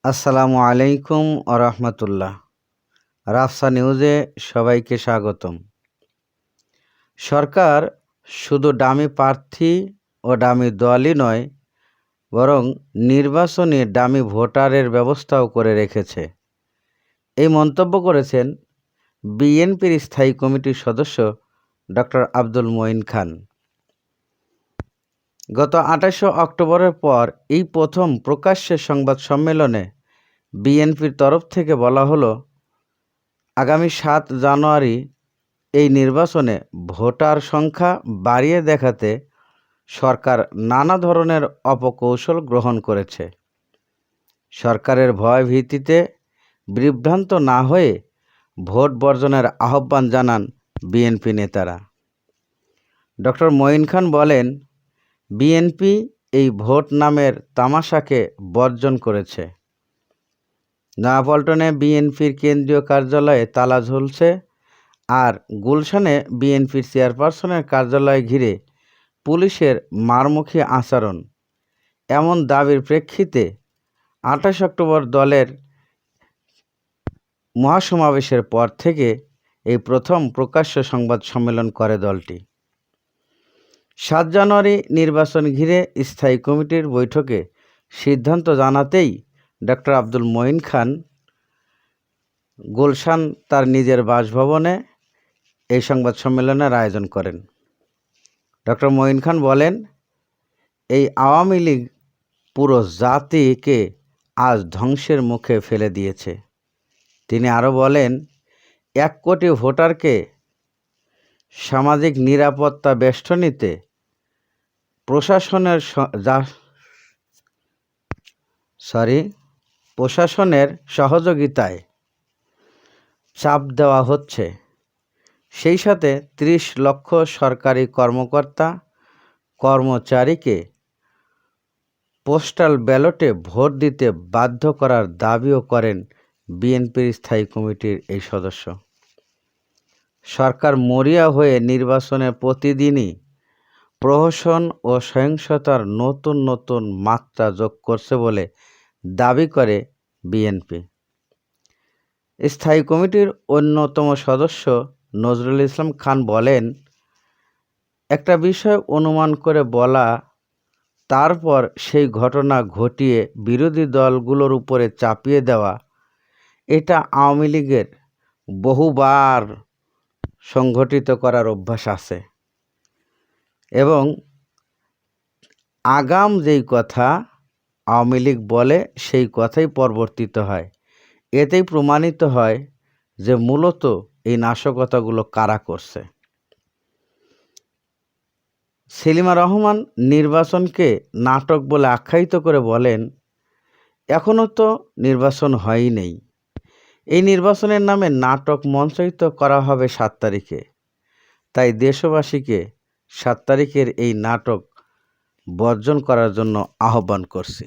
আসসালামু আলাইকুম আরহামতুল্লাহ। রাফসা নিউজে সবাইকে স্বাগতম। সরকার শুধু ডামি প্রার্থী ও ডামি দলই নয়, বরং নির্বাচনী ডামি ভোটারের ব্যবস্থাও করে রেখেছে। এই মন্তব্য করেছেন বিএনপির স্থায়ী কমিটির সদস্য ডক্টর আব্দুল মঈন খান। গত ২৮ অক্টোবরের পর এই প্রথম প্রকাশ্যে সংবাদ সম্মেলনে বিএনপির তরফ থেকে বলা হলো, আগামী ৭ জানুয়ারি এই নির্বাচনে ভোটার সংখ্যা বাড়িয়ে দেখাতে সরকার নানা ধরনের অপকৌশল গ্রহণ করেছে। সরকারের ভয় ভীতিতে বিভ্রান্ত না হয়ে ভোট বর্জনের আহ্বান জানান বিএনপি নেতারা। ডক্টর মঈন খান বলেন, বিএনপি এই ভোট নামের তামাশাকে বর্জন করেছে। নয়াপল্টনে বিএনপির কেন্দ্রীয় কার্যালয়ে তালা ঝুলছে, আর গুলশানে বিএনপির চেয়ারপারসনের কার্যালয় ঘিরে পুলিশের মারমুখী আচরণ, এমন দাবির প্রেক্ষিতে ২৮ অক্টোবর দলের মহাসমাবেশের পর থেকে এই প্রথম প্রকাশ্য সংবাদ সম্মেলন করে দলটি। ৭ জানুয়ারি নির্বাচন ঘিরে স্থায়ী কমিটির বৈঠকে সিদ্ধান্ত জানাতেই ডক্টর আব্দুল মঈন খান গুলশান তার নিজের বাসভবনে এই সংবাদ সম্মেলনের আয়োজন করেন। ডক্টর মঈন খান বলেন, এই আওয়ামী লীগ পুরো জাতিকে আজ ধ্বংসের মুখে ফেলে দিয়েছে। তিনি আরও বলেন, ১ কোটি ভোটারকে সামাজিক নিরাপত্তা বেষ্টনীতে প্রশাসনের সহযোগিতায় চাপ দেওয়া হচ্ছে। সেই সাথে ৩০ লক্ষ সরকারি কর্মকর্তা কর্মচারীকে পোস্টাল ব্যালটে ভোট দিতে বাধ্য করার দাবিও করেন বিএনপির স্থায়ী কমিটির এই সদস্য। সরকার মরিয়া হয়ে নির্বাচনে প্রতিদিনই প্রহসন ও সহিংসতার নতুন নতুন মাত্রা যোগ করছে বলে দাবি করে বিএনপি। স্থায়ী কমিটির অন্যতম সদস্য নজরুল ইসলাম খান বলেন, একটা বিষয় অনুমান করে বলা, তারপর সেই ঘটনা ঘটিয়ে বিরোধী দলগুলোর উপরে চাপিয়ে দেওয়া, এটা আওয়ামী লীগের বহুবার সংঘটিত করার অভ্যাস আছে এবং আগাম যেই কথা আওয়ামী লীগ বলে সেই কথাই পরিবর্তিত হয়। এতেই প্রমাণিত হয় যে মূলত এই নাশকতাগুলো কারা করছে। সেলিমা রহমান নির্বাচনকে নাটক বলে আখ্যায়িত করে বলেন, এখনও তো নির্বাচন হয়ই নেই। এই নির্বাচনের নামে নাটক মঞ্চায়িত করা হবে ৭ তারিখে। তাই দেশবাসীকে ৭ তারিখের এই নাটক বর্জন করার জন্য আহ্বান করছি।